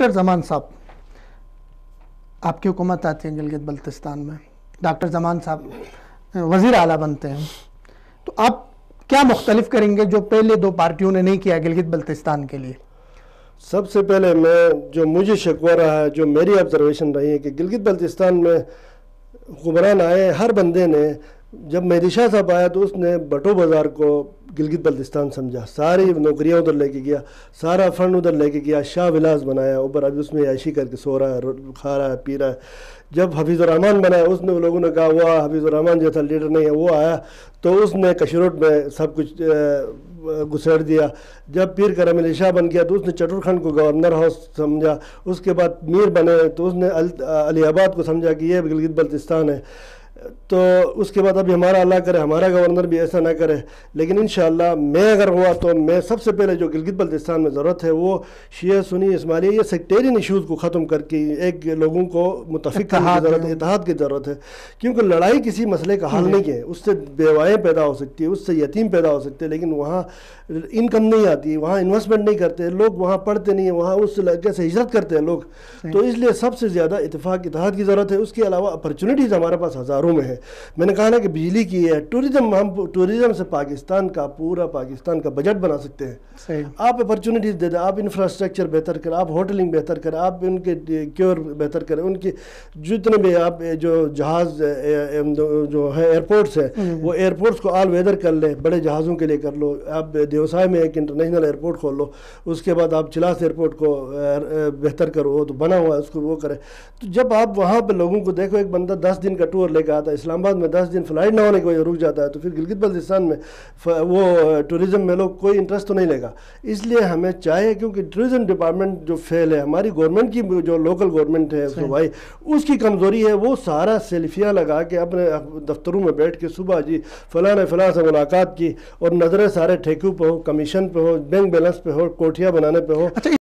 Doctor زمان صاحب، آپ کی حکومت آتی ہے گلگت بلتستان میں، ڈاکٹر زمان صاحب وزیر اعلیٰ بنتے ہیں، تو آپ کیا مختلف کریں گے جو پہلے دو پارٹیوں نے نہیں کیا گلگت بلتستان کے لیے؟ سب سے پہلے جو مجھے شکوہ رہا ہے، جو میری آبزرویشن رہی ہے کہ گلگت بلتستان میں حکمران آئے، ہر بندے نے، جب مہدی شاہ صاحب آیا تو اس نے بٹو بازار کو گلگت بلتستان سمجھا، ساری نوکریاں ادھر لے کے گیا، سارا فنڈ ادھر لے کے گیا، شاہ ولاس بنایا اوپر، اب اس میں عیشی کر کے سو رہا ہے، کھا رہا ہے، پی رہا ہے۔ جب حفیظ الرحمان بنایا، اس نے لوگوں نے کہا وہ حفیظ الرحمان جیسا لیڈر نہیں ہے، وہ آیا تو اس نے کشروٹ میں سب کچھ گھسیڑ دیا۔ جب پیر کرم علی شاہ بن گیا تو اس نے چٹور کھنڈ کو گورنر ہاؤس سمجھا، اس کے بعد میر بنے تو اس نے علی آباد کو سمجھا کہ یہ گلگت بلتستان ہے۔ تو اس کے بعد ابھی ہمارا اللہ کرے ہمارا گورنر بھی ایسا نہ کرے، لیکن انشاءاللہ میں اگر ہوا تو میں سب سے پہلے جو گلگت بلتستان میں ضرورت ہے وہ شیعہ سنی اسماعیلیہ یہ سیکٹیرین ایشوز کو ختم کر کے ایک لوگوں کو متفق کرنے کی ضرورت ہے، اتحاد کی ضرورت ہے، کیونکہ لڑائی کسی مسئلے کا حل نہیں ہے، اس سے بیوائیں پیدا ہو سکتی ہے، اس سے یتیم پیدا ہو سکتے ہیں، لیکن وہاں انکم نہیں آتی، وہاں انویسٹمنٹ نہیں کرتے لوگ، وہاں پڑھتے نہیں ہیں، وہاں اس علاقے سے ہجرت کرتے ہیں لوگ، تو اس لیے سب سے زیادہ اتفاق اتحاد کی ضرورت ہے۔ اس کے علاوہ اپرچونٹیز ہمارے پاس ہزاروں میں ہے، میں نے کہا نا کہ بجلی کی ہے، ٹورزم سے پاکستان کا پورا پاکستان کا بجٹ بنا سکتے ہیں۔ آپ اپرچونٹیز دے دیں، آپ انفراسٹرکچر بہتر کریں، آپ ہوٹلنگ بہتر کریں، آپ ان کے کیور بہتر کریں، ان کی جتنے بھی آپ جو جہاز جو ہے ایئرپورٹس ہیں وہ ایئرپورٹس کو آل ویدر کر لیں، بڑے جہازوں کے لیے کر لو، آپ دیوسائے میں ایک انٹرنیشنل ایئرپورٹ کھول لو، اس کے بعد آپ چلاس ایئرپورٹ کو بہتر کرو، وہ تو بنا ہوا ہے اس کو وہ کرے۔ تو جب آپ وہاں پہ لوگوں کو دیکھو، ایک بندہ 10 دن کا ٹور لے کے آتا ہے، اسلام آباد میں 10 دن فلائٹ نہ ہونے کی وجہ رک جاتا ہے، تو پھر گلگت بلتستان میں وہ ٹورزم میں لوگ کوئی انٹرسٹ تو نہیں لے گا۔ اس لیے ہمیں چاہیے، کیونکہ ٹورزم ڈپارٹمنٹ جو فیل ہے، ہماری گورنمنٹ کی جو لوکل گورنمنٹ ہے صوبائی، اس کی کمزوری ہے، وہ سارا سیلفیاں لگا کے اپنے دفتروں میں بیٹھ کے صبح جی فلاں نے فلاں سے ملاقات کی، اور نظریں سارے ٹھیکوں پہ ہو، کمیشن پہ ہو، بینک بیلنس پہ ہو، کوٹھیاں بنانے پہ ہو۔